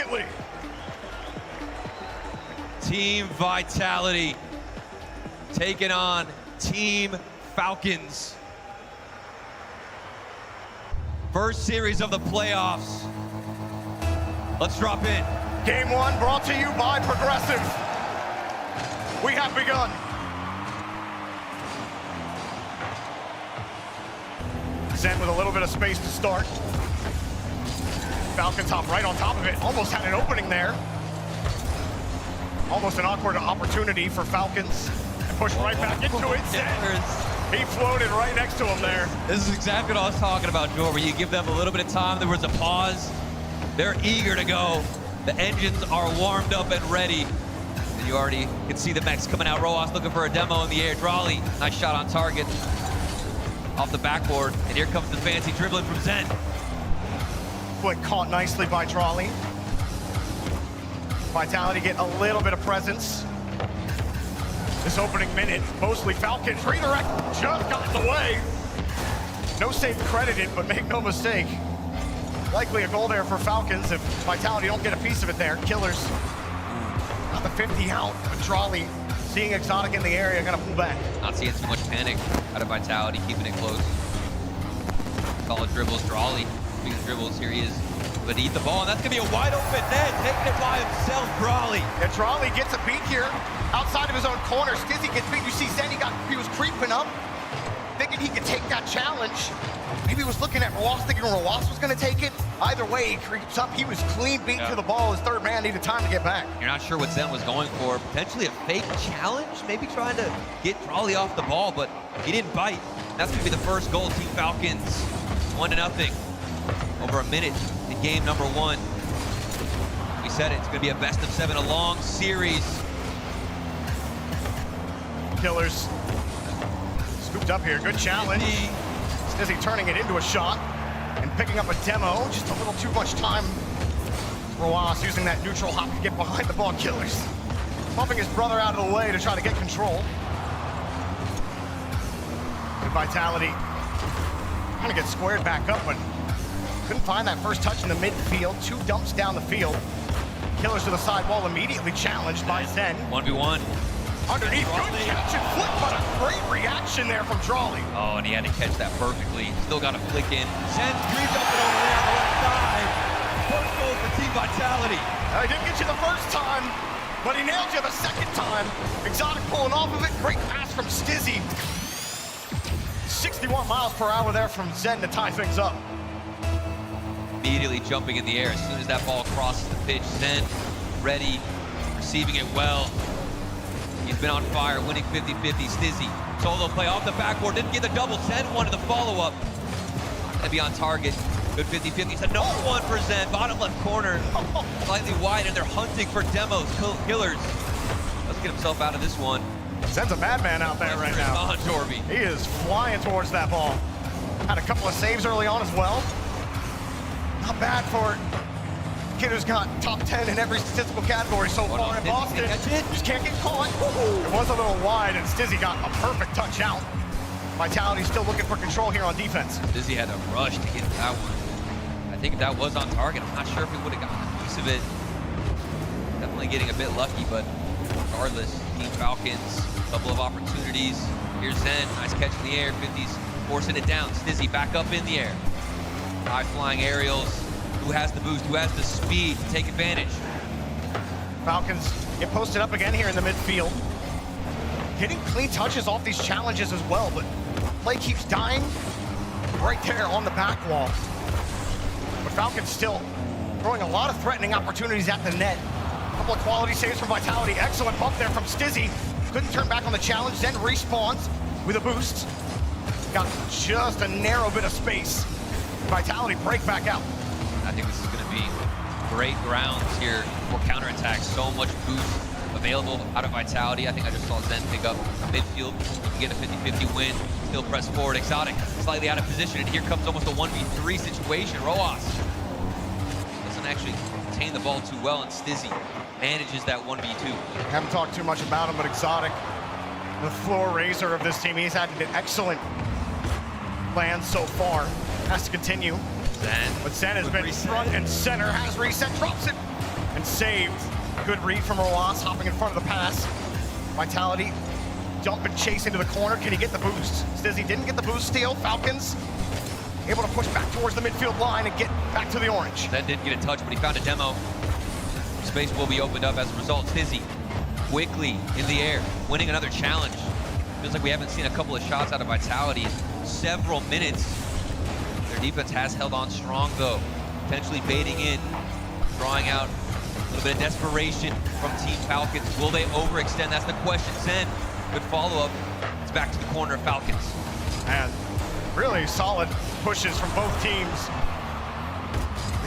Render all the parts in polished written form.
quietly. Team Vitality taking on Team Falcons. First series of the playoffs. Let's drop in. Game one brought to you by Progressive. We have begun. Zen with a little bit of space to start. Falcons hop right on top of it. Almost had an opening there. Almost an awkward opportunity for Falcons. Push right back into it. Zen. He floated right next to him there. This is exactly what I was talking about, Joe, where you give them a little bit of time. There was a pause. They're eager to go. The engines are warmed up and ready. And you already can see the mechs coming out. Roas looking for a demo in the air. Drawley, nice shot on target. Off the backboard. And here comes the fancy dribbling from Zen. Flick caught nicely by Drawley. Vitality get a little bit of presence. This opening minute, mostly Falcons. Redirect just got in the way. No save credited, but make no mistake. Likely a goal there for Falcons if Vitality don't get a piece of it there. Killers got the 50 out, but Drawley seeing Exotic in the area, gonna pull back. Not seeing too much panic out of Vitality, keeping it close. Solid dribbles, Drawley. Speaking of dribbles, here he is. But eat the ball, and that's gonna be a wide open net, taking it by himself, Drawley. And Drawley gets a beat here, outside of his own corner. Stizzy gets beat. You see Zen, he was creeping up, thinking he could take that challenge. Maybe he was looking at Roas, thinking Roas was gonna take it. Either way, he creeps up. He was clean beat to the ball. His third man needed time to get back. You're not sure what Zen was going for. Potentially a fake challenge, maybe trying to get Drawley off the ball, but he didn't bite. That's gonna be the first goal, Team Falcons, 1-0. Over a minute in game number one. We said it, it's gonna be a best of 7, a long series. Killers scooped up here, good challenge. Stizzy turning it into a shot and picking up a demo. Just a little too much time. Roas using that neutral hop to get behind the ball. Killers bumping his brother out of the way to try to get control. Good Vitality. Trying to get squared back up, but couldn't find that first touch in the midfield. 2 dumps down the field. Killers to the side wall, immediately challenged by Zen. 1v1. Underneath, good catch and flip, but a great reaction there from Drawley. Oh, and he had to catch that perfectly. Still got a flick in. Zen screens up and over there on the left side. First goal for Team Vitality. I didn't get you the first time, but he nailed you the second time. Exotic pulling off of it. Great pass from Stizzy. 61 miles per hour there from Zen to tie things up. Immediately jumping in the air as soon as that ball crosses the pitch. Zen ready, receiving it well. He's been on fire, winning 50-50. Stizzy, solo play off the backboard, didn't get the double. Zen wanted the follow-up. Gonna be on target. Good 50-50. It's another one for Zen. Bottom left corner, slightly wide, and they're hunting for demos. Killers. Let's get himself out of this one. Zen's a madman out there right now. He is flying towards that ball. Had a couple of saves early on as well. Not bad for a kid who's got top 10 in every statistical category so far in Boston. Just can't get caught. It was a little wide, and Stizzy got a perfect touch out. Vitality still looking for control here on defense. Stizzy had a rush to get that one. I think if that was on target, I'm not sure if he would have gotten a piece of it. Definitely getting a bit lucky, but regardless, Team Falcons, a couple of opportunities. Here's Zen, nice catch in the air, 50s forcing it down. Stizzy back up in the air. High flying aerials. Who has the boost? Who has the speed to take advantage? Falcons get posted up again here in the midfield. Getting clean touches off these challenges as well, but play keeps dying right there on the back wall. But Falcons still throwing a lot of threatening opportunities at the net. A couple of quality saves from Vitality. Excellent bump there from Stizzy. Couldn't turn back on the challenge, then respawns with a boost. Got just a narrow bit of space. Vitality break back out. I think this is going to be great grounds here for counterattacks. So much boost available out of Vitality. I think I just saw Zen pick up midfield. You can get a 50-50 win. Still press forward. Exotic slightly out of position, and here comes almost a 1v3 situation. Roas doesn't actually contain the ball too well, and Stizzy manages that 1v2. Haven't talked too much about him, but Exotic, the floor raiser of this team. He's had an excellent plan so far. Has to continue. Zen. But Zen has been front and center, has reset, drops it. and saved. Good read from Roas, hopping in front of the pass. Vitality, jump and chase into the corner. Can he get the boost? Stizzy didn't get the boost steal. Falcons able to push back towards the midfield line and get back to the orange. That didn't get a touch, but he found a demo. Space will be opened up as a result. Stizzy quickly in the air, winning another challenge. Feels like we haven't seen a couple of shots out of Vitality in several minutes. Their defense has held on strong though, potentially baiting in, drawing out a little bit of desperation from Team Falcons. Will they overextend? That's the question. Zen, good follow-up. It's back to the corner of Falcons. And really solid pushes from both teams.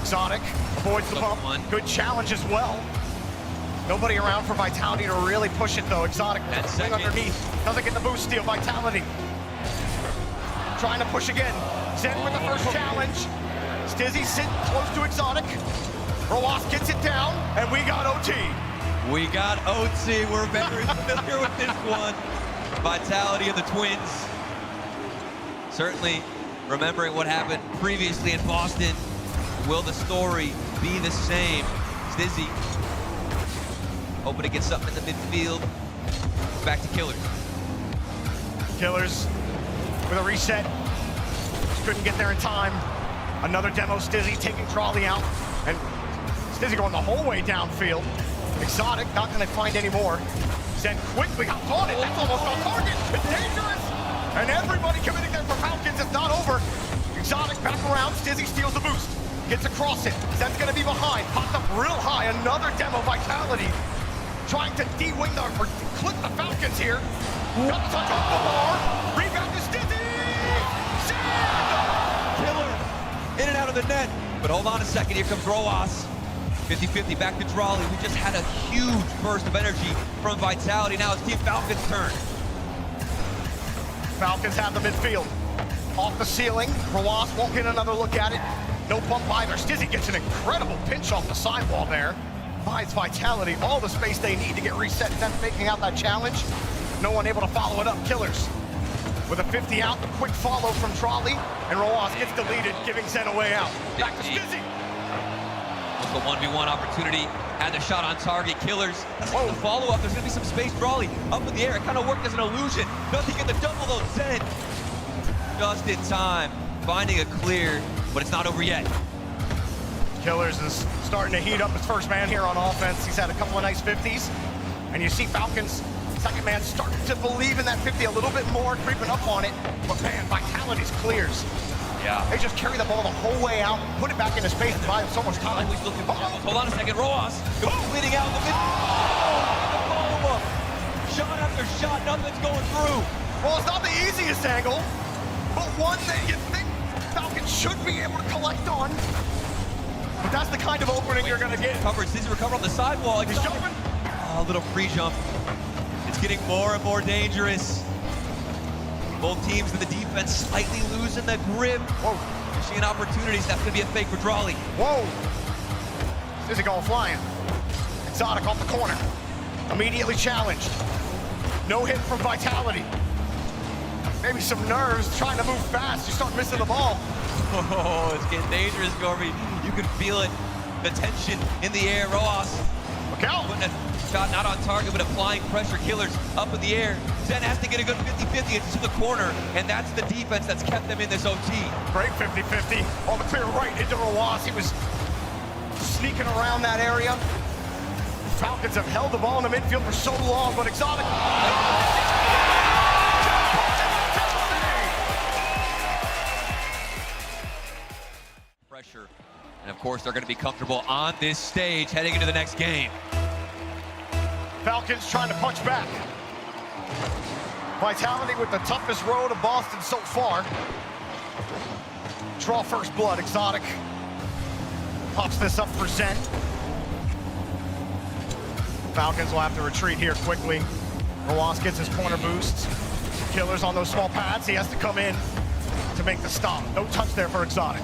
Exotic avoids the bump. Good challenge as well. Nobody around for Vitality to really push it though. Exotic swing underneath. Doesn't get the boost steal. Vitality trying to push again. Zen with the first challenge. Stizzy sitting close to Exotic. Roas gets it down, and we got OT. We got OT. We're very familiar with this one. Vitality and the Twins. Certainly remembering what happened previously in Boston. Will the story be the same? Stizzy hoping to get something in the midfield. Back to Killers. Killers with a reset. Just couldn't get there in time. Another demo. Stizzy taking Trolley out, and Stizzy going the whole way downfield. Exotic not going to find any more. Zen quickly hopped on it. That's almost on target. It's dangerous. And everybody committing there for Falcons. It's not over. Exotic back around. Stizzy steals the boost. Gets across it. Zen's going to be behind. Popped up real high. Another demo. Vitality trying to de-wing or clip the Falcons here. Got the touch off the bar. Rebound to Stizzy. Killer in and out of the net. But hold on a second. Here comes Roas. 50-50 back to Trolley. We just had a huge burst of energy from Vitality. Now it's Team Falcons' turn. Falcons have the midfield. Off the ceiling. Roas won't get another look at it. No pump either. Stizzy gets an incredible pinch off the sidewall there. Buys Vitality all the space they need to get reset. Them making out that challenge. No one able to follow it up. Killers with a 50 out. The quick follow from Trolley. And Roas gets deleted, giving Zen a way out. Back to Stizzy. The 1v1 opportunity, had the shot on target. Killers, that's the follow-up. There's gonna be some space. Trolley up in the air. It kind of worked as an illusion. Nothing in the double though. Zen just in time, finding a clear, but it's not over yet. Killers is starting to heat up his first man here on offense. He's had a couple of nice 50s, and you see Falcons second man starting to believe in that 50 a little bit more, creeping up on it. But man, Vitality's clears. Yeah. They just carry the ball the whole way out, put it back into space, and buy him so much time. Always looking for Hold on a second. Roas completing out the mid. Follow-up. Shot after shot, nothing's going through. Well, it's not the easiest angle, but one that you think Falcons should be able to collect on. But that's the kind of opening you're going to get. Stizzy recover on the sidewall. He's jumping. A little pre-jump. It's getting more and more dangerous. Both teams in the defense slightly losing the grip. Whoa. You're seeing opportunities. That's going to be a fake for Trolley. Whoa. Stizzy going flying. Exotic off the corner. Immediately challenged. No hit from Vitality. Maybe some nerves trying to move fast. You start missing the ball. Oh, it's getting dangerous, Gorby. You can feel it. The tension in the air. Roas. Look out. Putting a shot not on target, but applying pressure. Killers up in the air. Zen has to get a good 50-50 into the corner, and that's the defense that's kept them in this OT. Great 50-50. On the clear right into Roas. He was sneaking around that area. Falcons have held the ball in the midfield for so long, but Exotic. Pressure. And of course, they're going to be comfortable on this stage heading into the next game. Falcons trying to punch back. Vitality with the toughest road of Boston so far. Draw first blood. Exotic pops this up for Zen. Falcons will have to retreat here quickly. Roas gets his corner boost. Killers on those small pads. He has to come in to make the stop. No touch there for Exotic.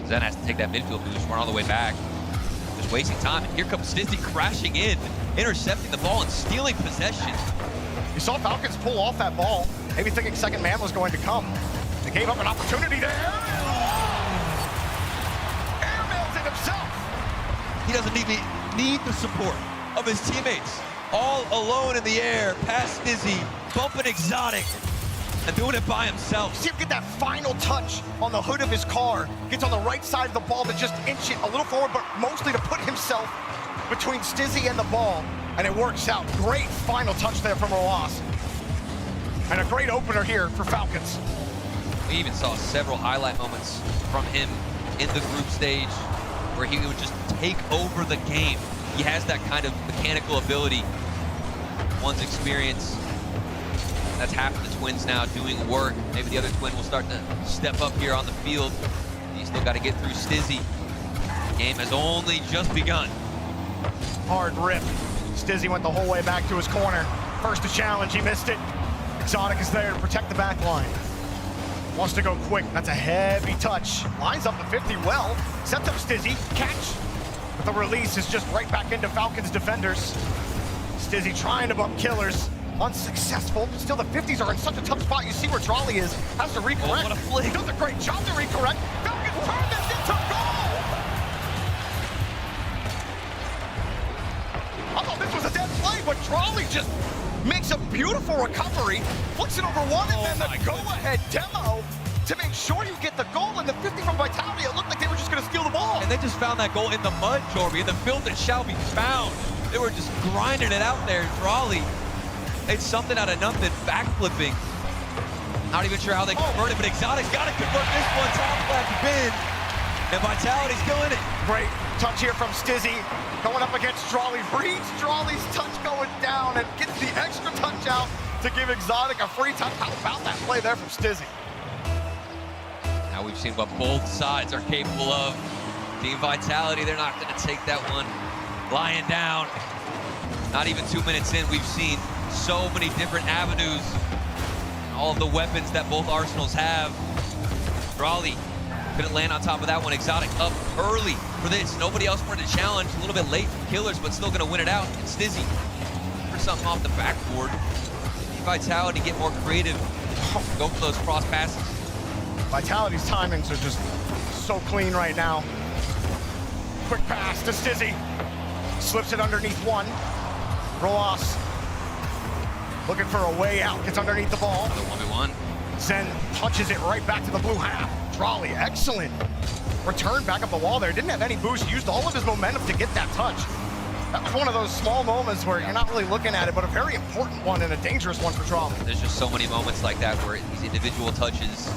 Zen has to take that midfield boost, run all the way back. Just wasting time. And here comes Stizzy crashing in, intercepting the ball and stealing possession. You saw Falcons pull off that ball, maybe thinking second man was going to come. They gave up an opportunity there. Airmails it himself. He doesn't need the support of his teammates. All alone in the air, past Stizzy, bumping Exotic, and doing it by himself. See him get that final touch on the hood of his car. Gets on the right side of the ball to just inch it a little forward, but mostly to put himself between Stizzy and the ball. And it works out. Great final touch there from Roas. And a great opener here for Falcons. We even saw several highlight moments from him in the group stage where he would just take over the game. He has that kind of mechanical ability. One's experience. That's half of the twins now doing work. Maybe the other twin will start to step up here on the field. He's still got to get through Stizzy. The game has only just begun. Hard rip. Stizzy went the whole way back to his corner. First to challenge, he missed it. Exotic is there to protect the back line. Wants to go quick, that's a heavy touch. Lines up the 50 well, sets up Stizzy, catch. But the release is just right back into Falcons defenders. Stizzy trying to bump Killers, unsuccessful. Still the 50s are in such a tough spot. You see where Trolley is, has to recorrect. Oh, what a flick. He does a great job to recorrect. Falcons turn this into goal! I thought this was a dead play, but Trolley just makes a beautiful recovery, flicks it over one, and then the go-ahead demo to make sure you get the goal. And the 50 from Vitality, it looked like they were just going to steal the ball. And they just found that goal in the mud, Jorby, in the field that shall be found. They were just grinding it out there. Trolley, it's something out of nothing, backflipping. Not even sure how they converted, but Exotic's got to convert this one. Top flat bin, and Vitality's still in it. Great touch here from Stizzy, going up against Trolley. Reads Trolley's touch going down and gets the extra touch out to give Exotic a free touch. How about that play there from Stizzy? Now we've seen what both sides are capable of. Team Vitality, they're not going to take that one lying down. Not even 2 minutes in, we've seen so many different avenues. All of the weapons that both arsenals have. Trolley couldn't land on top of that one. Exotic up early for this. Nobody else wanted to challenge. A little bit late for Killers, but still going to win it out. And Stizzy for something off the backboard. Vitality get more creative. Go for those cross passes. Vitality's timings are just so clean right now. Quick pass to Stizzy. Slips it underneath one. Roas looking for a way out. Gets underneath the ball. Another 1v1. Zen punches it right back to the blue half. Trolley, excellent. Return back up the wall there. Didn't have any boost. Used all of his momentum to get that touch. That was one of those small moments where you're not really looking at it, but a very important one and a dangerous one for Trolley. There's just so many moments like that where these individual touches,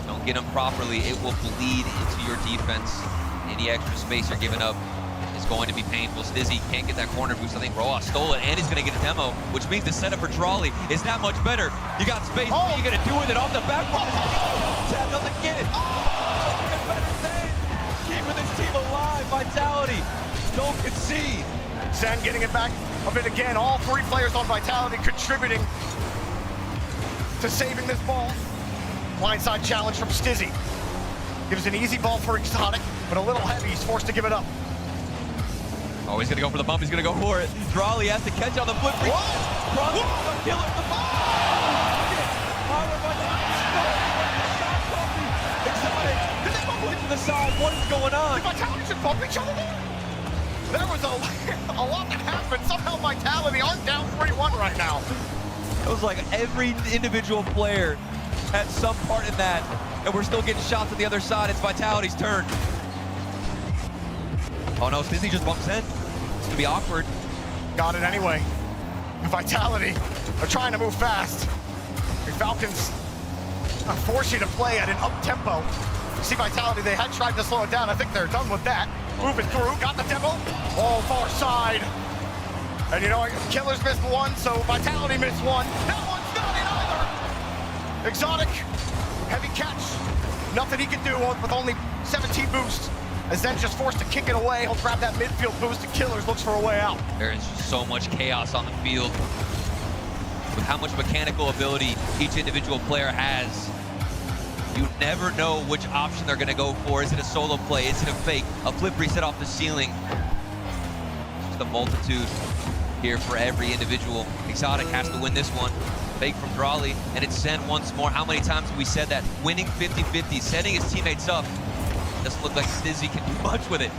don't get them properly, it will bleed into your defense. Any extra space you're giving up is going to be painful. Stizzy can't get that corner boost. I think Roas stole it, and he's going to get a demo, which means the setup for Trolley is that much better. You got space. What are you going to do with it off the back? Tab doesn't get it. Keeping this team alive. Vitality don't concede. Zen getting it back a bit again. All three players on Vitality contributing to saving this ball. Blindside challenge from Stizzy. Gives an easy ball for Exotic, but a little heavy. He's forced to give it up. Oh, he's going to go for the bump. He's going to go for it. Trolley has to catch on the flip. Killer the ball. Exotic. To the side. What is going on? Vitality should bump each other there. There was a lot that happened. Somehow Vitality aren't down 3-1 right now. It was like every individual player had some part in that, and we're still getting shots on the other side. It's Vitality's turn. Oh no, Stizzy just bumps in. It's gonna be awkward. Got it anyway. Vitality are trying to move fast. The Falcons force you to play at an up-tempo. You see Vitality, they had tried to slow it down. I think they're done with that. Moving through, got the demo. All far side. And you know, Killers missed one, so Vitality missed one. That one's not in either. Exotic, heavy catch. Nothing he can do with only 17 boosts. As Zen just forced to kick it away. He'll grab that midfield boost, and Killers looks for a way out. There is just so much chaos on the field. With how much mechanical ability each individual player has, you never know which option they're gonna go for. Is it a solo play? Is it a fake? A flip reset off the ceiling? Just a multitude here for every individual. Exotic has to win this one. Fake from Trolley, and it's Zen once more. How many times have we said that? Winning 50-50, setting his teammates up. Doesn't look like Stizzy can do much with it.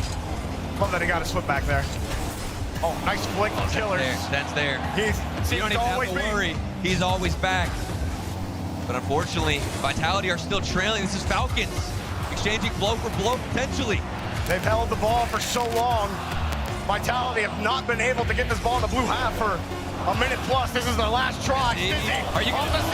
Love that he got his foot back there. Oh, nice flick from Killers. That's there. You don't even have to worry. He's always back. But unfortunately, Vitality are still trailing. This is Falcons exchanging blow for blow potentially. They've held the ball for so long. Vitality have not been able to get this ball in the blue half for a minute plus. This is their last try. Are you going to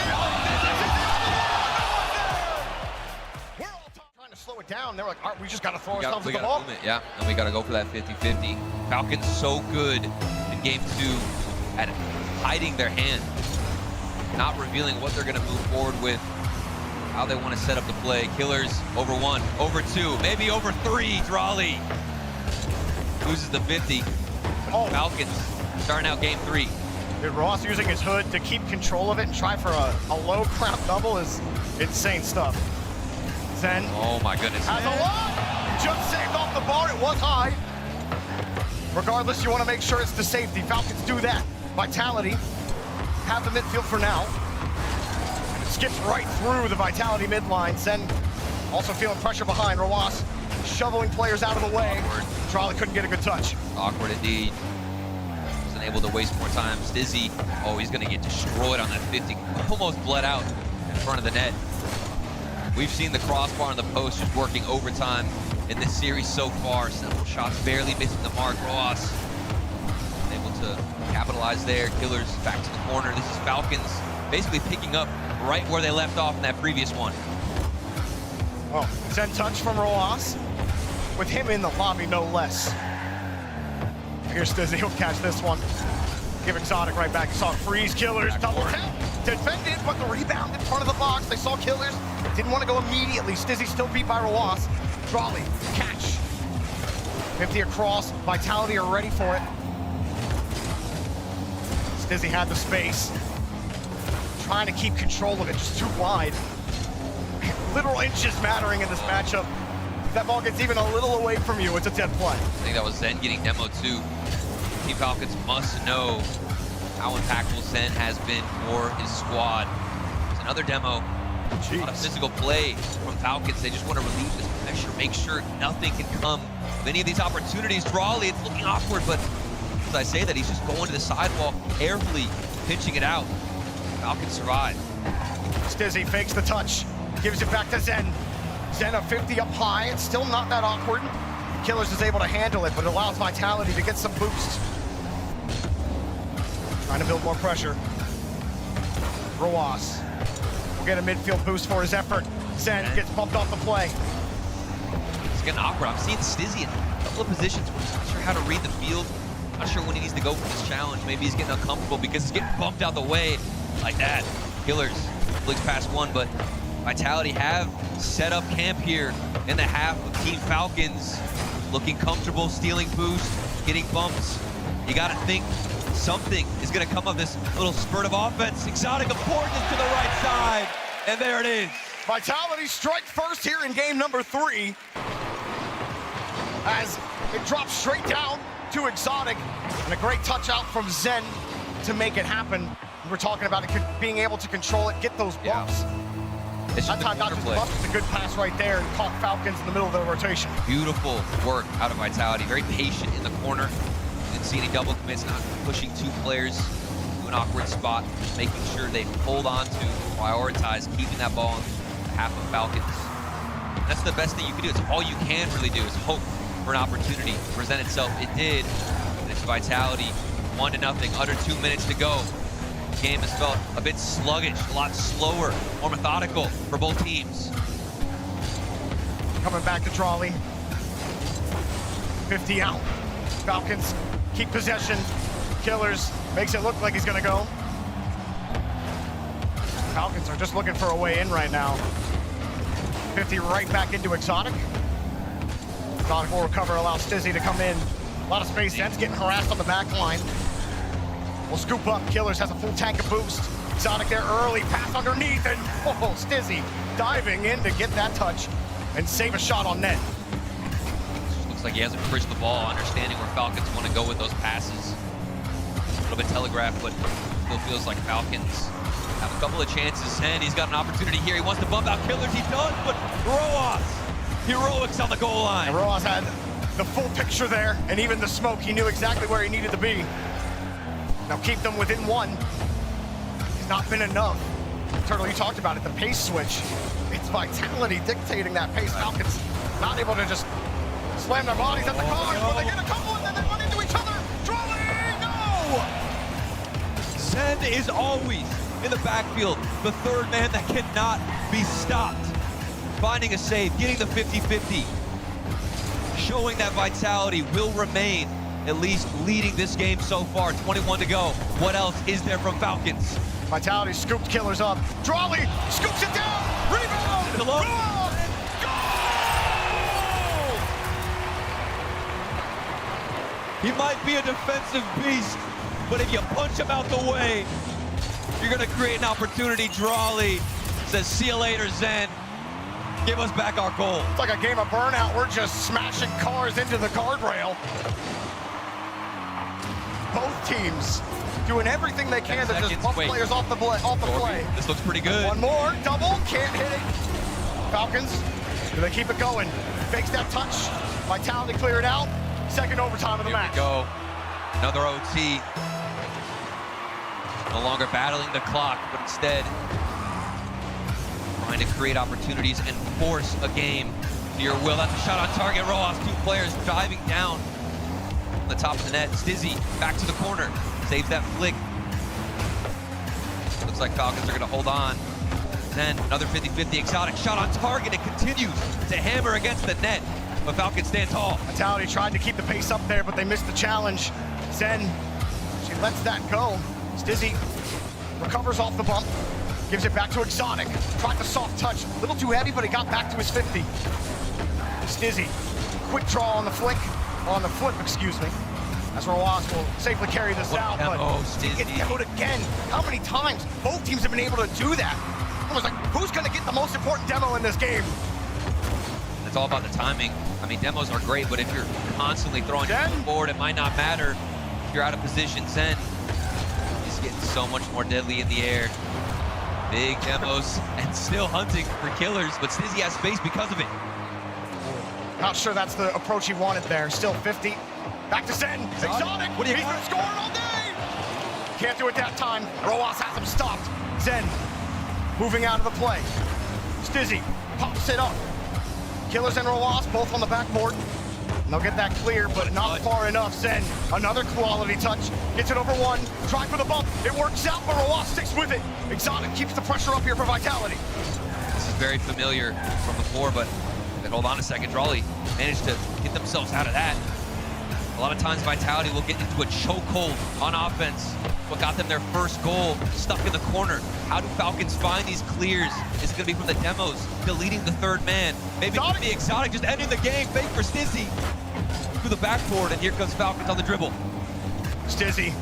We're all trying to slow it down. They're like, all right, we just got to throw ourselves at the ball. Yeah, and we got to go for that 50-50. Falcons so good in game 2 at hiding their hand, not revealing what they're going to move forward with, how they want to set up the play. Killers over 1, over 2, maybe over 3. Drawley loses the 50. Oh. Falcons starting out game 3. Dude, Ross using his hood to keep control of it and try for a low crown double is insane stuff. Zen. Oh my goodness. Has a lot. Just saved off the bar. It was high. Regardless, you want to make sure it's the safety. Falcons do that. Vitality have the midfield for now. Skips right through the Vitality midline. Zen also feeling pressure behind. Roas shoveling players out of the way. Charlie couldn't get a good touch. Awkward indeed. Wasn't able to waste more time. Stizzy, oh, he's going to get destroyed on that 50. Almost bled out in front of the net. We've seen the crossbar and the post just working overtime in this series so far. Several shots barely missing the mark. Roas able to capitalize there. Killers back to the corner. This is Falcons basically picking up right where they left off in that previous one. Well, Zen touch from Roas, with him in the lobby no less. Here's Stizzy, he'll catch this one. Give Exotic right back. You saw freeze. Killers, double tap. Defended, but the rebound in front of the box. They saw Killers, didn't want to go immediately. Stizzy still beat by Roas. Drawley, catch. 50 across, Vitality are ready for it. Stizzy had the space. Trying to keep control of it, just too wide. Literal inches mattering in this matchup. If that ball gets even a little away from you, it's a dead play. I think that was Zen getting demo too. Team Falcons must know how impactful Zen has been for his squad. There's another demo. A lot of physical play from Falcons. They just want to relieve this pressure, make sure nothing can come of any of these opportunities. Drawley, it's looking awkward, but as I say that, he's just going to the sidewall, carefully pinching it out. Falcons survive. Stizzy fakes the touch, gives it back to Zen. Zen a 50 up high, it's still not that awkward. Killers is able to handle it, but it allows Vitality to get some boost. Trying to build more pressure. Roas will get a midfield boost for his effort. Zen gets bumped off the play. It's getting awkward. I've seen Stizzy in a couple of positions where he's not sure how to read the field. Not sure when he needs to go for this challenge. Maybe he's getting uncomfortable because he's getting bumped out the way like that. Killers flicks past one, but Vitality have set up camp here in the half of Team Falcons. Looking comfortable, stealing boost, getting bumps. You gotta think something is gonna come of this little spurt of offense. Exotic affordance to the right side, and there it is. Vitality strike first here in game number 3. As it drops straight down to Exotic, and a great touch out from Zen to make it happen. We're talking about it being able to control it, get those bumps. It's That time, not just bumps, it's a good pass right there and caught Falcons in the middle of the rotation. Beautiful work out of Vitality, very patient in the corner. Didn't see any double commits, not pushing 2 players to an awkward spot, just making sure they hold on to, prioritize, keeping that ball in the half of Falcons. That's the best thing you can do. It's all you can really do is hope for an opportunity to present itself. It did. It's Vitality, 1-0, under 2 minutes to go. The game has felt a bit sluggish, a lot slower, more methodical for both teams. Coming back to Drawley. 50 out. Falcons keep possession. Killers makes it look like he's gonna go. Falcons are just looking for a way in right now. 50 right back into Exotic. Exotic will recover, allow Stizzy to come in. A lot of space. Zen's getting harassed on the back line. Will scoop up. Killers has a full tank of boost. Exotic there early, pass underneath, and oh, Stizzy diving in to get that touch and save a shot on net. Looks like he hasn't pushed the ball, understanding where Falcons want to go with those passes. A little bit telegraphed, but still feels like Falcons have a couple of chances, and he's got an opportunity here. He wants to bump out Killers, he does, but Roas, heroics on the goal line. And Roas had the full picture there, and even the smoke, he knew exactly where he needed to be. Now keep them within one. It's not been enough. Turtle, you talked about it, the pace switch. It's Vitality dictating that pace. Falcons not able to just slam their bodies at the cars, but they get a couple and then they run into each other. Trolley, no! Zen is always in the backfield, the third man that cannot be stopped. Finding a save, getting the 50-50, showing that Vitality will remain at least leading this game so far. 21 to go. What else is there from Falcons? Vitality scooped Killers up. Drawley scoops it down. Rebound. Goal! He might be a defensive beast, but if you punch him out the way, you're going to create an opportunity. Drawley says, see you later, Zen. Give us back our goal. It's like a game of Burnout. We're just smashing cars into the guardrail. Both teams doing everything they can to just bump players off the play. This looks pretty good. One more, double, can't hit it. Falcons, do they keep it going? Fakes that touch. Vitality clear it out. Second overtime of the match. Here we go. Another OT. No longer battling the clock, but instead trying to create opportunities and force a game to your will. That's a shot on target. Rojas, two players diving down on the top of the net. Stizzy back to the corner, saves that flick. Looks like Falcons are going to hold on. Then another 50-50 exotic shot on target. It continues to hammer against the net, but Falcons stand tall. Vitality tried to keep the pace up there, but they missed the challenge. Zen, she lets that go. Stizzy recovers off the bump, gives it back to Exotic. Tried the soft touch, a little too heavy, but he got back to his 50. Stizzy, quick draw on the flip, excuse me. As Rojas will safely carry this out, but he gets out again. How many times? Both teams have been able to do that. I was like, who's gonna get the most important demo in this game? It's all about the timing. I mean, demos are great, but if you're constantly throwing your foot forward, it might not matter. If you're out of position, Zen is getting so much more deadly in the air. Big demos and still hunting for Killers, but Stizzy has space because of it. Not sure that's the approach he wanted there. Still 50. Back to Zen. Exotic. He's been scoring all day. Can't do it that time. Rojas has him stopped. Zen moving out of the play. Stizzy pops it up. Killers and Rojas both on the backboard. And they'll get that clear, but not far enough. Zen, another quality touch. Gets it over one. Try for the bump. It works out, but Rojas sticks with it. Exotic keeps the pressure up here for Vitality. This is very familiar from before, but hold on a second. Drawley managed to get themselves out of that. A lot of times Vitality will get into a chokehold on offense. What got them their first goal, stuck in the corner. How do Falcons find these clears? Is it gonna be from the demos, deleting the third man? Maybe it could be Exotic just ending the game, fake for Stizzy. Through the backboard, and here comes Falcons on the dribble. Stizzy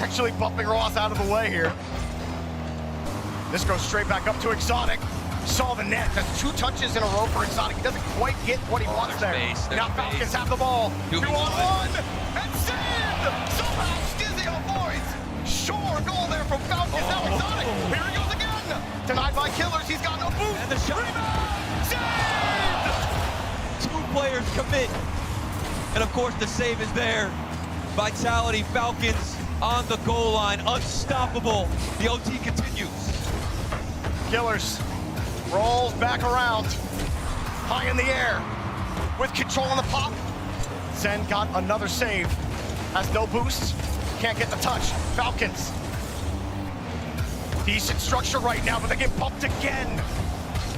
actually bumping Ross out of the way here. This goes straight back up to Exotic. Saw the net, that's 2 touches in a row for Exotic. He doesn't quite get what he wants there. Now Falcons have the ball. 2-on-1, and send! Somehow Stizzy avoids. Sure, goal there from Falcons. Now Exotic, here he goes again. Denied by Killers, he's got no boost. And the shot. Saved! 2 players commit. And of course the save is there. Vitality, Falcons on the goal line, unstoppable. The OT continues. Killers rolls back around, high in the air, with control on the pop. Zen got another save, has no boost, can't get the touch. Falcons, decent structure right now, but they get bumped again.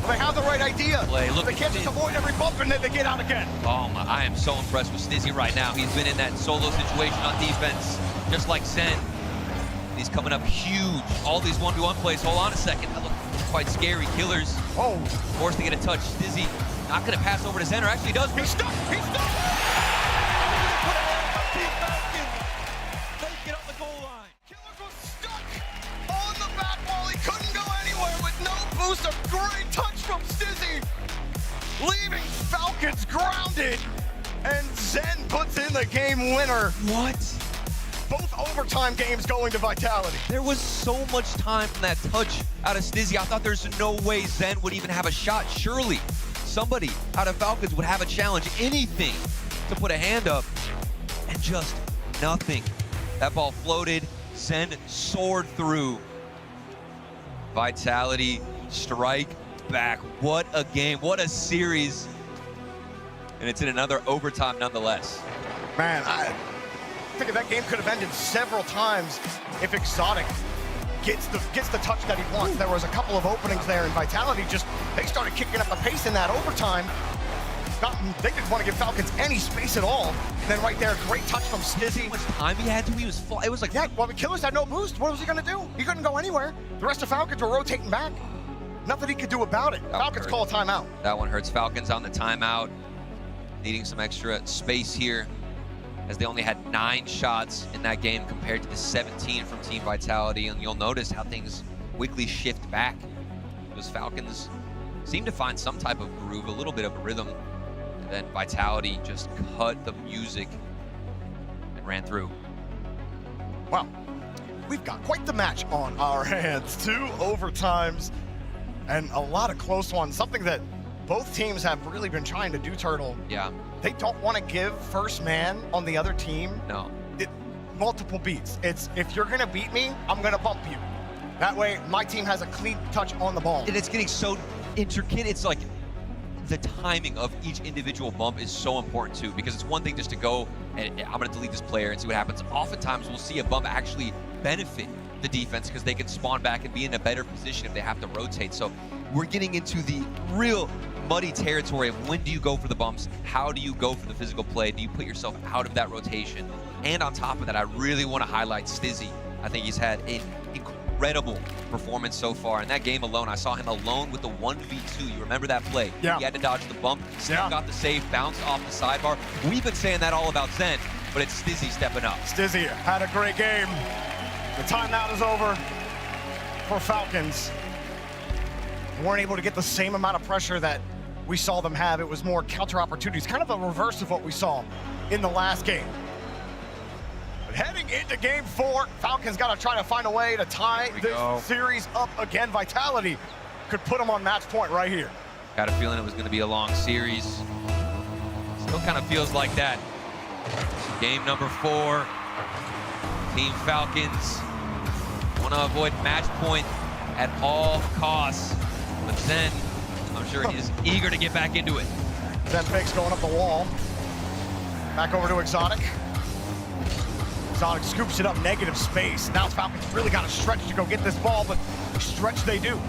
Well, they have the right idea. They can't just avoid every bump and then they get out again. Oh my, I am so impressed with Stizzy right now. He's been in that solo situation on defense, just like Zen. He's coming up huge. All these 1v1 plays. Hold on a second. That looks quite scary. Killers forced to get a touch. Stizzy not going to pass over to Zen, or actually does. He's stuck. He's stuck. Make it on the goal line. Killers was stuck on the back wall. He couldn't go anywhere with no boost. A great touch from Stizzy, leaving Falcons grounded, and Zen puts in the game winner. What? Both overtime games going to Vitality. There was so much time from that touch out of Stizzy. I thought there's no way Zen would even have a shot. Surely somebody out of Falcons would have a challenge. Anything to put a hand up, and just nothing. That ball floated, Zen soared through. Vitality, strike back. What a game, what a series. And it's in another overtime nonetheless. Man, I think that game could have ended several times if Exotic gets the touch that he wants. There was a couple of openings there, and Vitality they started kicking up the pace in that overtime. They didn't want to give Falcons any space at all. And then right there, great touch from Stizzy. How much time he had to? He was it was like... Yeah, well, the Killers had no boost. What was he going to do? He couldn't go anywhere. The rest of Falcons were rotating back. Nothing he could do about it. Falcons call a timeout. That one hurts. Falcons on the timeout. Needing some extra space here, as they only had 9 shots in that game compared to the 17 from Team Vitality. And you'll notice how things quickly shift back. Those Falcons seem to find some type of groove, a little bit of a rhythm. And then Vitality just cut the music and ran through. Well, we've got quite the match on our hands. 2 overtimes and a lot of close ones. Something that both teams have really been trying to do, Turtle. Yeah. They don't want to give first man on the other team. No. Multiple beats. It's, if you're going to beat me, I'm going to bump you. That way, my team has a clean touch on the ball. And it's getting so intricate. It's like the timing of each individual bump is so important too, because it's one thing just to go and I'm going to delete this player and see what happens. Oftentimes, we'll see a bump actually benefit the defense because they can spawn back and be in a better position if they have to rotate. So we're getting into the real muddy territory of when do you go for the bumps? How do you go for the physical play? Do you put yourself out of that rotation? And on top of that, I really want to highlight Stizzy. I think he's had an incredible performance so far. In that game alone, I saw him alone with the 1v2. You remember that play? Yeah. He had to dodge the bump, still got the save, bounced off the sidebar. We've been saying that all about Zen, but it's Stizzy stepping up. Stizzy had a great game. The timeout is over for Falcons. They weren't able to get the same amount of pressure that we saw them have. It was more counter opportunities, kind of a reverse of what we saw in the last game. But heading into game 4, Falcons got to try to find a way to tie this series up again. Vitality could put them on match point right here. Got a feeling it was going to be a long series. Still kind of feels like that. Game number 4, Team Falcons want to avoid match point at all costs. But Zen, I'm sure he's eager to get back into it. Zen fakes going up the wall. Back over to Exotic. Exotic scoops it up, negative space. Now Falcons really got to stretch to go get this ball, but stretch they do.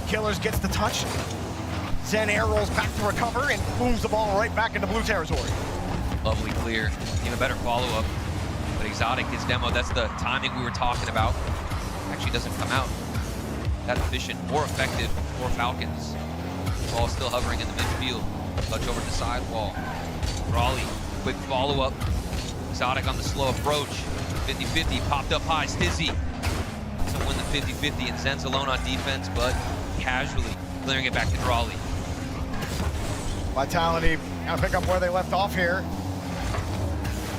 Killers gets the touch. Zen air rolls back to recover and booms the ball right back into blue territory. Lovely clear, even better follow-up. But Exotic is demoed. That's the timing we were talking about. Actually doesn't come out that efficient or effective for Falcons. Ball still hovering in the midfield. Touch over the sidewall. Raleigh, quick follow-up. Exotic on the slow approach. 50-50, popped up high. Stizzy to win the 50-50, and Zen's alone on defense, but casually clearing it back to Raleigh. Vitality kind of pick up where they left off here.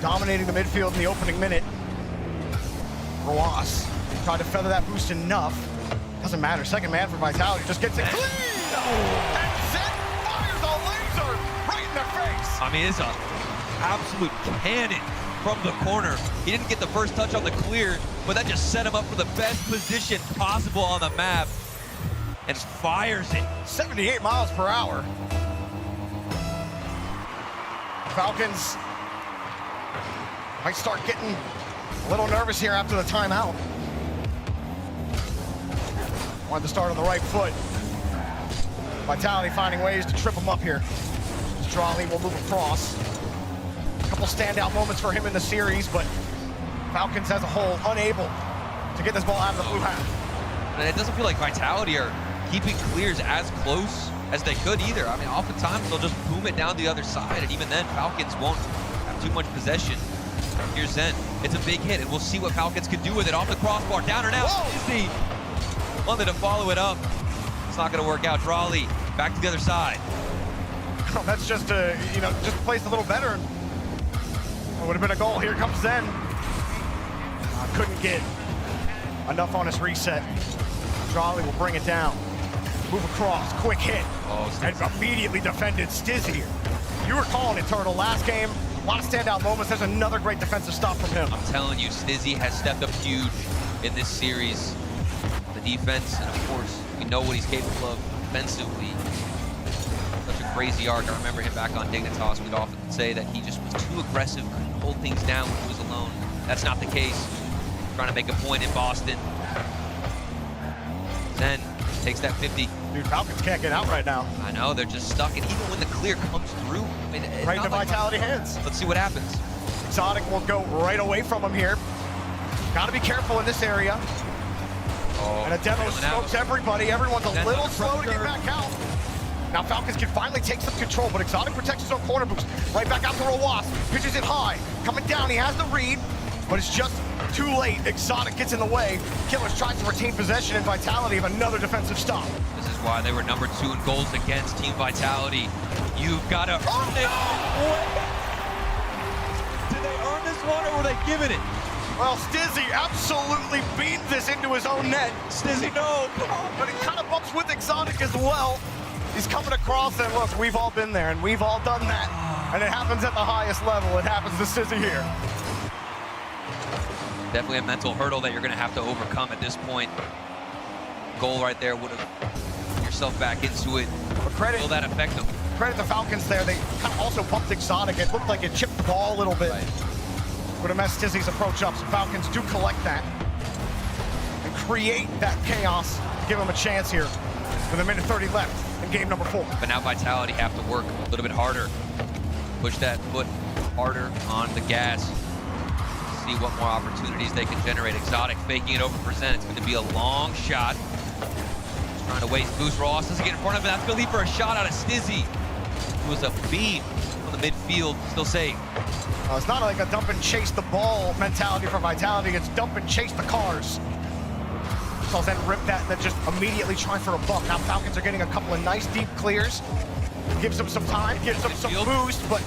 Dominating the midfield in the opening minute. Roas tried to feather that boost enough. Doesn't matter, second man for Vitality, just gets it clean! And Zen fires a laser right in their face! I mean, it's an absolute cannon from the corner. He didn't get the first touch on the clear, but that just set him up for the best position possible on the map. And fires it. 78 miles per hour. Falcons might start getting a little nervous here after the timeout. Wanted to start on the right foot. Vitality finding ways to trip him up here. Strawley will move across. A couple standout moments for him in the series, but Falcons as a whole unable to get this ball out of the blue half. And it doesn't feel like Vitality are keeping clears as close as they could either. I mean, oftentimes they'll just boom it down the other side, and even then Falcons won't have too much possession. Here's Zen. It's a big hit, and we'll see what Falcons can do with it. Off the crossbar, down and out. Stizzy wanted to follow it up. It's not going to work out. Drawley back to the other side. Oh, that's just just placed a little better. It would have been a goal. Here comes Zen. Couldn't get enough on his reset. Drawley will bring it down. Move across, quick hit. And immediately defended Stizzy here. You were calling it, Turtle. Last game, A lot of standout moments. There's another great defensive stop from him. I'm telling you, Stizzy has stepped up huge in this series. The defense, and of course, we know what he's capable of defensively. Such a crazy arc. I remember him back on Dignitas. We'd often say that he just was too aggressive, couldn't hold things down when he was alone. That's not the case. Trying to make a point in Boston. Zen takes that 50. Dude, Falcons can't get out right now. I know, they're just stuck. And even when the clear comes through, I mean, it's right not into like Vitality hands. Let's see what happens. Exotic will go right away from him here. Got to be careful in this area. Oh, And a demo smokes everybody. Everyone's a Zen's little on the slow to get pressure. back out. Now Falcons can finally take some control, but Exotic protects his own corner boost. Right back out to Rowas. Pitches it high. Coming down, he has the read, but it's just too late. Exotic gets in the way. Killers tries to retain possession and Vitality of another defensive stop. This is why they were number 2 in goals against Team Vitality. You've got to earn it. Did they earn this one, or were they giving it? Well, Stizzy absolutely beat this into his own net. Stizzy, no, come on. But he kind of bumps with Exotic as well. He's coming across, and look, we've all been there, and we've all done that. And it happens at the highest level. It happens to Stizzy here. Definitely a mental hurdle that you're going to have to overcome at this point. Goal right there would have put yourself back into it. But Will that affect them? Credit the Falcons there. They kind of also bumped Exotic. It looked like it chipped the ball a little bit. Right. Would have messed Stizzy's approach up. So Falcons do collect that and create that chaos to give them a chance here with a minute 30 left in game number 4. But now Vitality have to work a little bit harder. Push that foot harder on the gas. See what more opportunities they can generate. Exotic faking it over for Zen. It's going to be a long shot. Just trying to waste boost. Ross doesn't get in front of it. That's going to lead for a shot out of Stizzy. It was a beam on the midfield. Still safe. It's not like a dump and chase the ball mentality for Vitality. It's dump and chase the cars. So then rip that and then just immediately try for a bump. Now Falcons are getting a couple of nice deep clears. Gives them some time, gives them some boost, but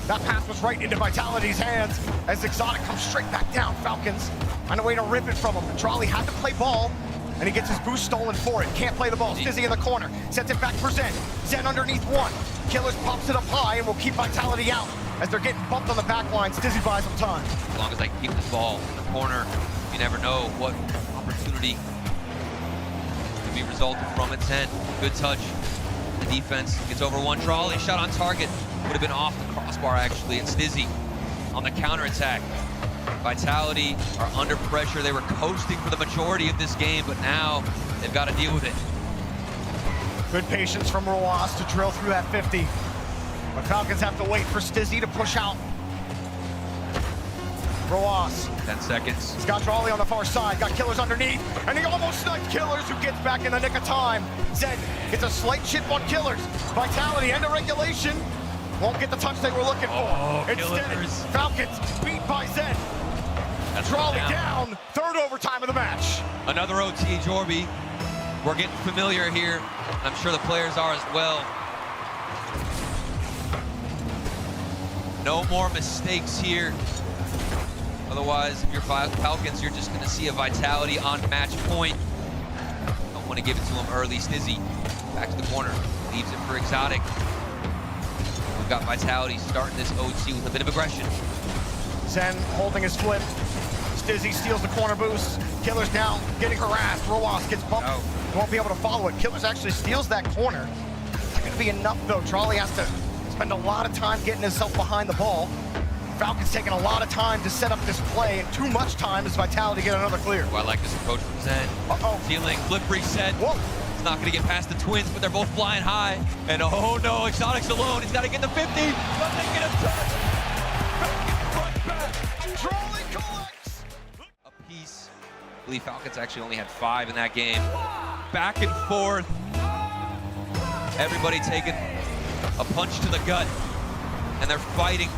that pass was right into Vitality's hands as Exotic comes straight back down. Falcons find a way to rip it from him. Trolley had to play ball, and he gets his boost stolen for it. Can't play the ball. Stizzy in the corner. Sets it back for Zen. Zen underneath one. Killers pops it up high and will keep Vitality out. As they're getting bumped on the back line, Stizzy buys them time. As long as I keep this ball in the corner, you never know what opportunity could be resulted from it. Zen, good touch. The defense gets over one. Trolley shot on target. Would have been off the crossbar, actually. And Stizzy on the counterattack. Vitality are under pressure. They were coasting for the majority of this game, but now they've got to deal with it. Good patience from Roas to drill through that 50. But Falcons have to wait for Stizzy to push out. Roas. 10 seconds. He's got Trolley on the far side, got Killers underneath, and he almost sniped Killers, who gets back in the nick of time. Zen gets a slight chip on Killers. Vitality, end of regulation. Won't get the touch they were looking for. Instead, Killers. Falcons beat by Zen. That's Trolley down, third overtime of the match. Another OT, Jorby. We're getting familiar here. I'm sure the players are as well. No more mistakes here. Otherwise, if you're Falcons, you're just going to see a Vitality on match point. Don't want to give it to him early. Stizzy back to the corner. Leaves it for Exotic. We've got Vitality starting this OT with a bit of aggression. Zen holding his flip. Stizzy steals the corner boost. Killers now getting harassed. Roas gets bumped. Oh. Won't be able to follow it. Killers actually steals that corner. Not going to be enough, though. Trolley has to spend a lot of time getting himself behind the ball. Falcons taking a lot of time to set up this play, and too much time as Vitality get another clear. Well, I like this approach from Zen. Uh-oh. Feeling flip reset. Whoa. It's not going to get past the twins, but they're both flying high. And oh no, Exotic's alone. He's got to get the 50. But they get a touch. Trolley collects. A piece. I believe Falcons actually only had 5 in that game. Back and forth. Everybody taking a punch to the gut. And they're fighting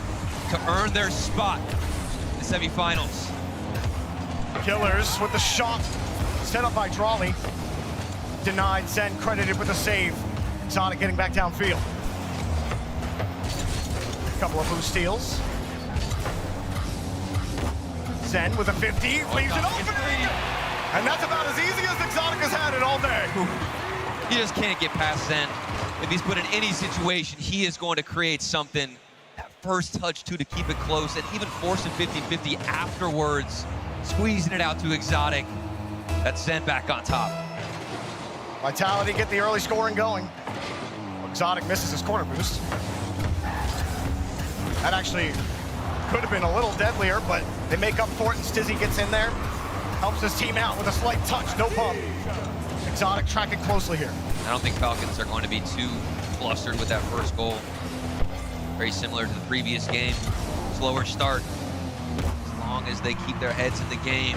to earn their spot in the semifinals. Killers with the shot set up by Trolley. Denied. Zen credited with a save. Exotic getting back downfield. A couple of boost steals. Zen with a 50, leaves it open. And that's about as easy as Exotic has had it all day. You just can't get past Zen. If he's put in any situation, he is going to create something that first touch too to keep it close and even force a 50-50 afterwards, squeezing it out to Exotic. That's Zen back on top. Vitality get the early scoring going. Exotic misses his corner boost. That actually could have been a little deadlier, but they make up for it, and Stizzy gets in there. Helps his team out with a slight touch, no bump. Exotic tracking closely here. I don't think Falcons are going to be too flustered with that first goal. Very similar to the previous game. Slower start. As long as they keep their heads in the game,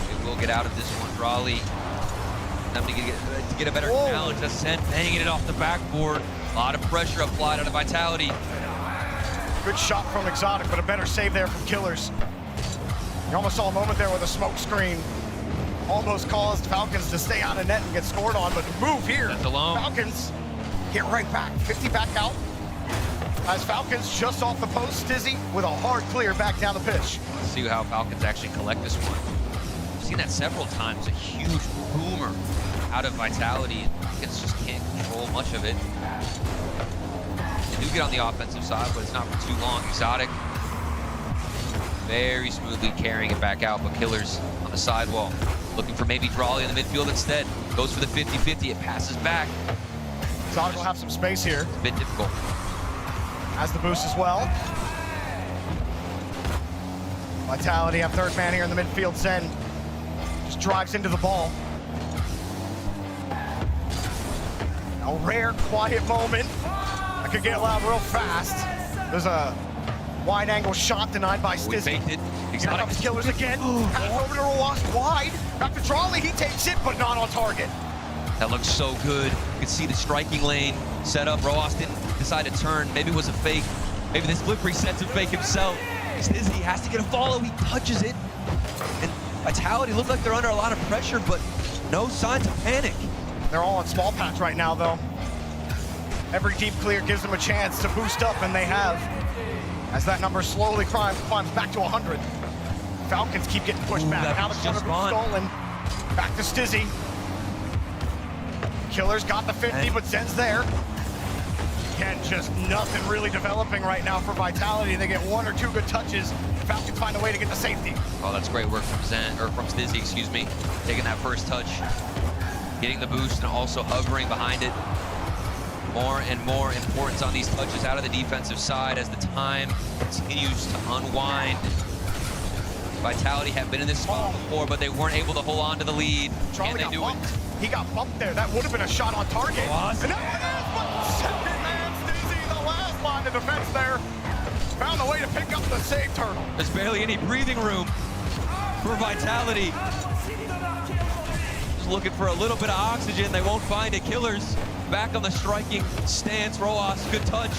they will get out of this one. Raleigh, time to get a better challenge. That's Zen banging it off the backboard. A lot of pressure applied out of Vitality. Good shot from Exotic, but a better save there from Killers. You almost saw a moment there with a smoke screen. Almost caused Falcons to stay out of net and get scored on, but move here. That's alone. Falcons get right back, 50 back out. As Falcons just off the post, Stizzy with a hard clear back down the pitch. Let's see how Falcons actually collect this one. We've seen that several times, a huge boomer out of Vitality. Falcons just can't control much of it. They do get on the offensive side, but it's not for too long. Exotic very smoothly carrying it back out, but Killers on the sidewall. Looking for maybe Drawley in the midfield instead. Goes for the 50-50, it passes back. Exotic will have some space here. It's a bit difficult. Has the boost as well. Vitality have third man here in the midfield. Zen just drives into the ball. A rare quiet moment. That could get loud real fast. There's a wide angle shot denied by Stizzy. Here comes Killers again. Pass over to Roas, wide. Back to Drawley, he takes it, but not on target. That looks so good. You can see the striking lane set up. Roas didn't decide to turn. Maybe it was a fake. Maybe this flip resets a fake himself. Stizzy has to get a follow. He touches it. And Vitality look like they're under a lot of pressure, but no signs of panic. They're all on small patch right now, though. Every deep clear gives them a chance to boost up, and they have. As that number slowly climbs back to 100. Falcons keep getting pushed back. Now the corner boost stolen. Back to Stizzy. Killers got the 50, but Zen's there. Again, just nothing really developing right now for Vitality. They get one or two good touches. Falcons find a way to get to safety. Oh, that's great work from from Stizzy, excuse me. Taking that first touch, getting the boost, and also hovering behind it. More and more importance on these touches out of the defensive side as the time continues to unwind. Vitality have been in this spot before, but they weren't able to hold on to the lead. Can they do it? He got bumped there. That would have been a shot on target. And that one is, but second man Stizzy, the last line of defense there. Found a way to pick up the save turtle. There's barely any breathing room for Vitality. Just looking for a little bit of oxygen. They won't find it. Killers back on the striking stance. Roas, good touch.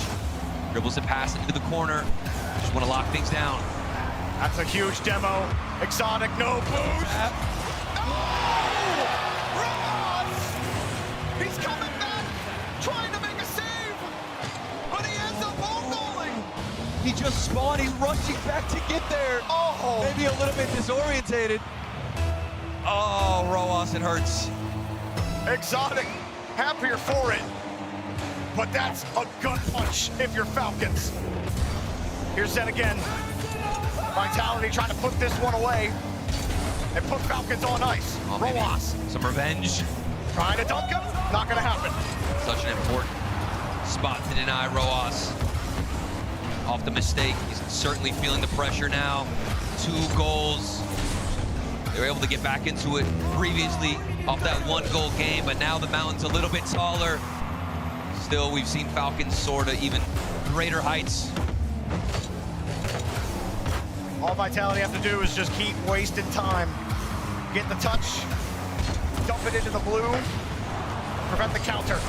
Dribbles it past into the corner. Just want to lock things down. That's a huge demo. Exotic, no boost. He's coming back, trying to make a save, but he ends up goaling. He just spawned, he's rushing back to get there. Oh, maybe a little bit disorientated. Oh, Roas, it hurts. Exotic, happier for it, but that's a gut punch if you're Falcons. Here's Zen again. Vitality trying to put this one away and put Falcons on ice. Oh, Roas. Some revenge. Trying to dunk him, not gonna happen. Such an important spot to deny Roas. Off the mistake, he's certainly feeling the pressure now. 2 goals. They were able to get back into it previously off that 1-goal game, but now the mountain's a little bit taller. Still, we've seen Falcons soar to even greater heights. All Vitality have to do is just keep wasting time. Get the touch, dump it into the blue, prevent the counter.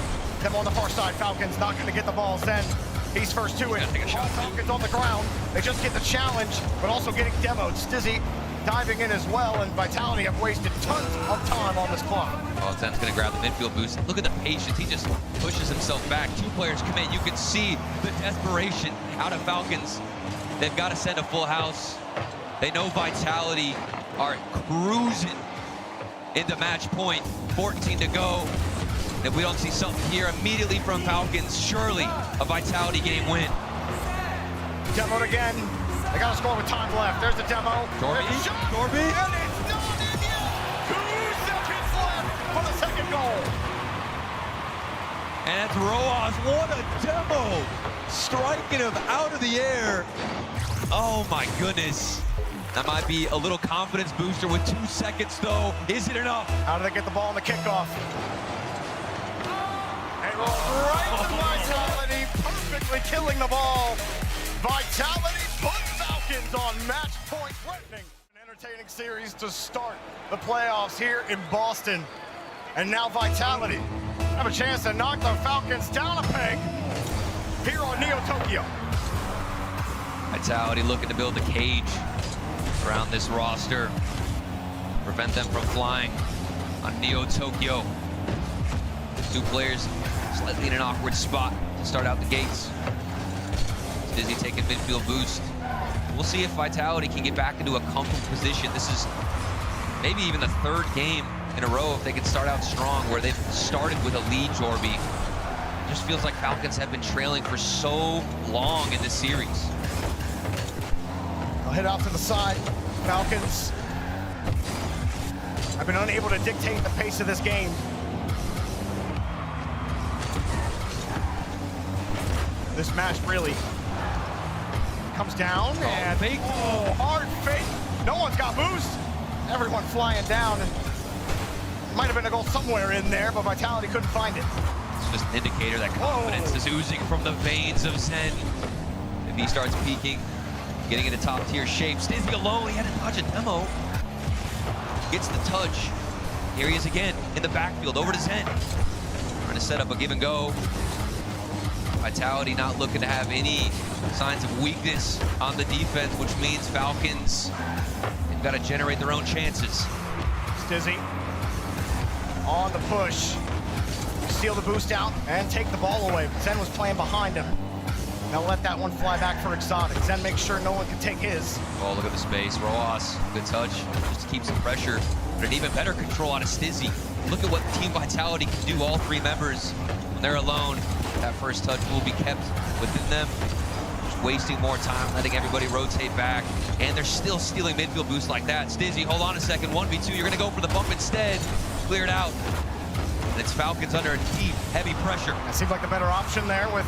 Them on the far side, Falcons not gonna get the ball. Zen, he's first to it. Falcons on the ground. They just get the challenge, but also getting demoed. Stizzy diving in as well, and Vitality have wasted tons of time on this clock. Oh, Zen's gonna grab the midfield boost. Look at the patience. He just pushes himself back. 2 players come in. You can see the desperation out of Falcons. They've got to send a full house. They know Vitality are cruising into match point. 14 to go. If we don't see something here immediately from Falcons, surely a Vitality game win. Demoed again. They got to score with time left. There's the demo. Dorby. There's the shot. Dorby. And it's not in yet. 2 seconds left for the second goal. And that's Roas. What a demo. Striking him out of the air. Oh my goodness. That might be a little confidence booster with 2 seconds though. Is it enough? How do they get the ball in the kickoff? And right to Vitality, perfectly killing the ball. Vitality puts Falcons on match point, threatening. An entertaining series to start the playoffs here in Boston. And now Vitality have a chance to knock the Falcons down a peg here on Neo Tokyo. Vitality looking to build a cage around this roster, prevent them from flying on Neo Tokyo. 2 players slightly in an awkward spot to start out the gates. Dizzy taking midfield boost. We'll see if Vitality can get back into a comfortable position. This is maybe even the 3rd game in a row if they can start out strong where they've started with a lead, Jorby. It just feels like Falcons have been trailing for so long in this series. I'll head out to the side. Falcons have been unable to dictate the pace of this game. This match really comes down and fake. Oh, hard fake. No one's got boost. Everyone flying down. And might have been a goal somewhere in there, but Vitality couldn't find it. It's just an indicator that confidence is oozing from the veins of Zen. If he starts peaking, getting into top tier shape. Stizzy alone, he had to dodge a demo. Gets the touch. Here he is again in the backfield, over to Zen. Trying to set up a give and go. Vitality not looking to have any signs of weakness on the defense, which means Falcons, they've got to generate their own chances. Stizzy on the push. Steal the boost out and take the ball away. Zen was playing behind him. Now let that one fly back for Exotic. Zen makes sure no one can take his. Oh, look at the space. Roas, good touch, just to keep some pressure. But an even better control out of Stizzy. Look at what Team Vitality can do, all 3 members. When they're alone, that first touch will be kept within them. Just wasting more time, letting everybody rotate back. And they're still stealing midfield boosts like that. Stizzy, hold on a second, 1v2, you're gonna go for the bump instead. Cleared out. And it's Falcons under deep, heavy pressure. That seemed like the better option there with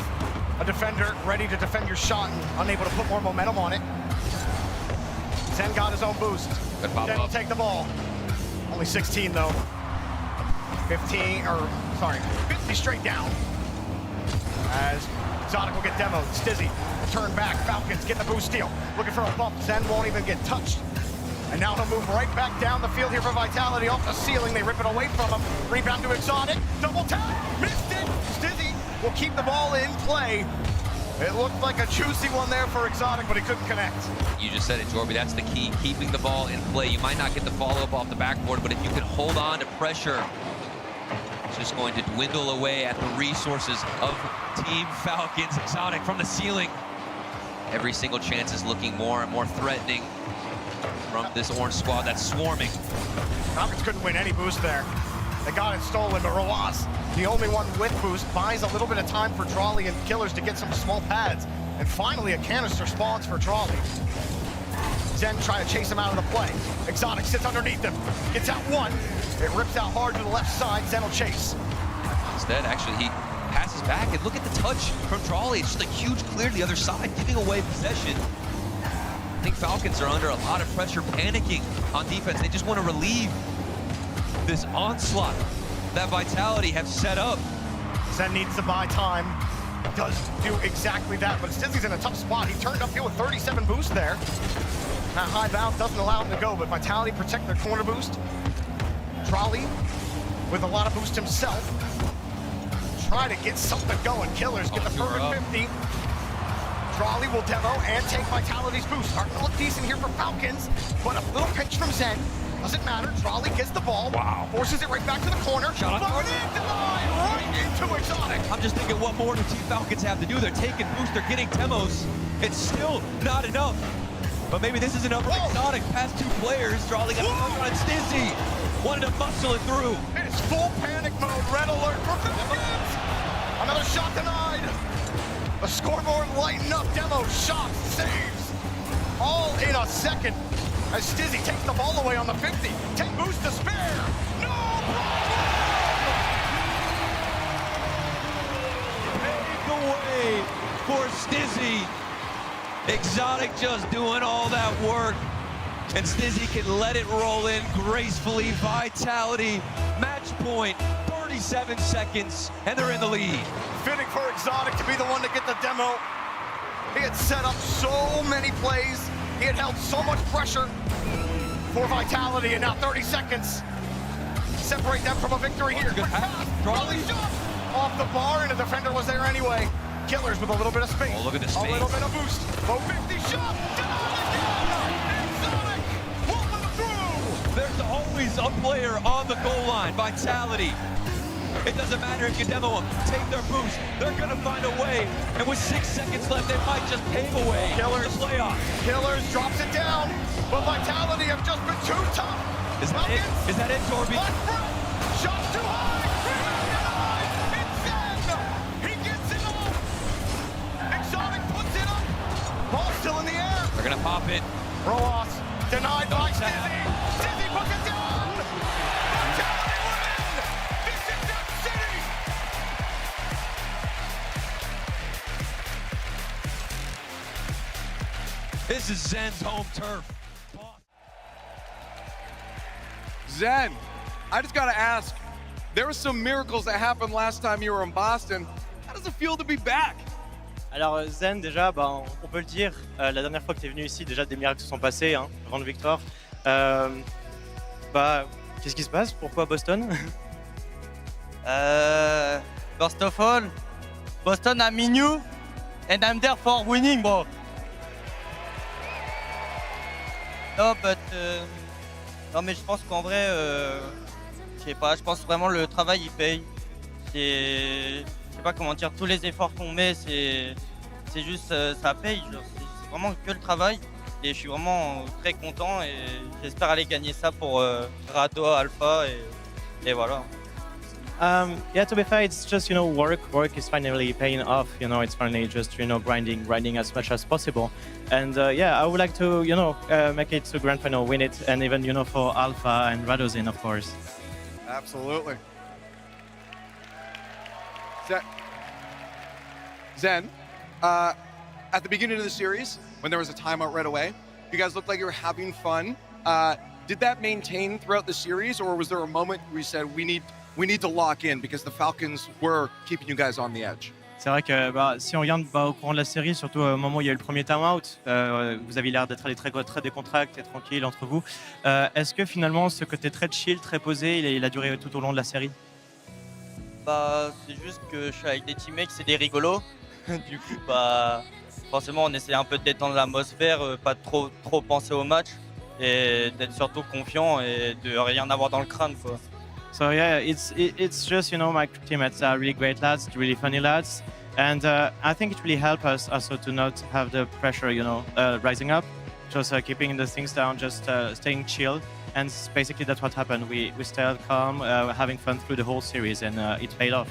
a defender ready to defend your shot and unable to put more momentum on it. Zen got his own boost. Good pop Zen will up. take the ball. Only 16 though. 50 straight down. As Exotic will get demoed. Stizzy will turn back. Falcons get the boost steal. Looking for a bump. Zen won't even get touched. And now he'll move right back down the field here for Vitality. Off the ceiling, they rip it away from him. Rebound to Exotic. Double tap. Missed it. Stizzy will keep the ball in play. It looked like a juicy one there for Exotic, but he couldn't connect. You just said it, Jorby. That's the key, keeping the ball in play. You might not get the follow-up off the backboard, but if you can hold on to pressure, it's just going to dwindle away at the resources of Team Falcons. Exotic from the ceiling. Every single chance is looking more and more threatening from this orange squad that's swarming. Falcons couldn't win any boost there. They got it stolen, but Roas, the only one with boost, buys a little bit of time for Trolley and Killers to get some small pads. And finally, a canister spawns for Trolley. Zen try to chase him out of the play. Exotic sits underneath him, gets out one. It rips out hard to the left side, Zen will chase. Instead, actually, he passes back, and look at the touch from Trolley. It's just a huge clear to the other side, giving away possession. I think Falcons are under a lot of pressure, panicking on defense. They just want to relieve this onslaught that Vitality have set up. Zen needs to buy time. Does do exactly that, but Stizzy's in a tough spot. He turned upfield with 37 boost there. That high bounce doesn't allow him to go, but Vitality protect their corner boost. Trolley with a lot of boost himself. Try to get something going. Killers get the perfect 50. Trolley will demo and take Vitality's boost. Starting to look decent here for Falcons, but a little pinch from Zen. Doesn't matter. Trolley gets the ball. Wow. Forces it right back to the corner. Shot on target. Denied right into Exotic. I'm just thinking, what more do Team Falcons have to do? They're taking boost, they're getting demos. It's still not enough. But maybe this is enough for Exotic. Past 2 players. Trolley got a touch on Stizzy. Wanted to muscle it through. It is full panic mode. Red alert for Falcons. Another shot denied. The scoreboard lighting up. Demo, shots, saves, all in a second. As Stizzy takes the ball away on the 50. 10 boosts to spare. No problem! Paved the way for Stizzy. Exotic just doing all that work. And Stizzy can let it roll in gracefully. Vitality, match point, 37 seconds, and they're in the lead. Fitting for Exotic to be the one to get the demo. He had set up so many plays. He had held so much pressure for Vitality, and now 30 seconds separate them from a victory here. Good pass. Volley shot off the bar, and the defender was there anyway. Killers with a little bit of space. Oh, look at the space. A little bit of boost. Low 50 shot. Exotic pulling through. There's always a player on the goal line. Vitality. It doesn't matter if you demo them. Take their boost. They're going to find a way. And with 6 seconds left, they might just pave a way. Killers. The playoff. Killers drops it down. But Vitality have just been too tough. Is that it? Is that it, Torby? Shots too high. It's Zen. He gets it off. Exotic puts it up. Ball still in the air. They're going to pop it. Roas denied by Stizzy. Stizzy puts it down. Vitality win. This is Dub City. This is Zen's home turf. Zen, I just gotta ask, there were some miracles that happened last time you were in Boston. How does it feel to be back? Alors Zen, déjà, on peut le dire, la dernière fois que tu es venu ici, déjà des miracles se sont passés, hein, grande victoire. Qu'est-ce qui se passe? Pourquoi Boston? First of all, Boston, I'm in you, and I'm there for winning, bro. No, but non, mais je pense qu'en vrai, je sais pas, je pense vraiment le travail il paye. Je sais pas comment dire, tous les efforts qu'on met, c'est juste, ça paye. C'est vraiment que le travail. Et je suis vraiment très content et j'espère aller gagner ça pour Rado, Alpha et voilà. Yeah, to be fair, it's just, work is finally paying off. It's finally just, grinding as much as possible. And yeah, I would like to, make it to grand final, win it, and even, for Alpha and Radozin, of course. Absolutely. Zen, at the beginning of the series, when there was a timeout right away, you guys looked like you were having fun. Did that maintain throughout the series, or was there a moment where you said, we need to lock in because the Falcons were keeping you guys on the edge? C'est vrai que si on regarde au courant de la série, surtout au moment où il y a eu le premier time-out, vous avez l'air d'être très décontractés, tranquilles entre vous. Est-ce que finalement ce côté très chill, très posé, il a duré tout au long de la série? C'est juste que je suis avec des teammates, c'est des rigolos. Du coup, forcément, on essaie un peu de détendre l'atmosphère, pas trop penser au match et d'être surtout confiant et de rien avoir dans le crâne, quoi. So yeah, it's just, my teammates are really great lads, really funny lads. And I think it really helped us also to not have the pressure, rising up. Just keeping the things down, just staying chill. And basically that's what happened. We stayed calm, having fun through the whole series, and it paid off.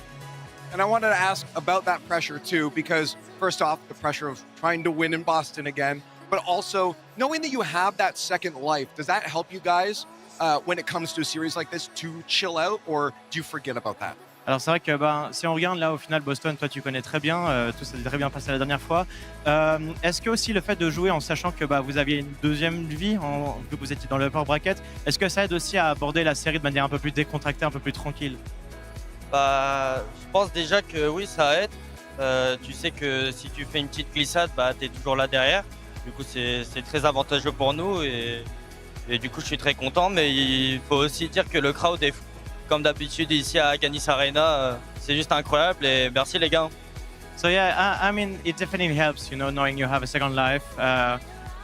And I wanted to ask about that pressure too, because first off, the pressure of trying to win in Boston again, but also knowing that you have that second life, does that help you guys when it comes to a series like this to chill out, or do you forget about that? Alors c'est vrai que si on regarde là au final Boston, toi tu connais très bien, tout s'est très bien passé la dernière fois. Est-ce que aussi le fait de jouer en sachant que vous aviez une deuxième vie, que vous étiez dans le upper bracket, est-ce que ça aide aussi à aborder la série de manière un peu plus décontractée, un peu plus tranquille? Je pense déjà que oui, ça aide. Tu sais que si tu fais une petite glissade, tu es toujours là derrière. Du coup, c'est très avantageux pour nous et du coup, je suis très content. Mais il faut aussi dire que le crowd est, comme d'habitude, ici à Agganis Arena, c'est juste incroyable et merci les gars. So yeah, I mean, it definitely helps, knowing you have a second life.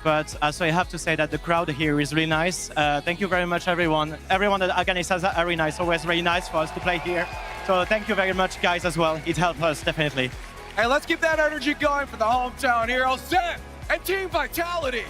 But also I have to say that the crowd here is really nice. Thank you very much, everyone. Everyone at Agganis Arena is always really nice for us to play here. So thank you very much, guys, as well. It helped us, definitely. Hey, let's keep that energy going for the hometown heroes, Zen and Team Vitality.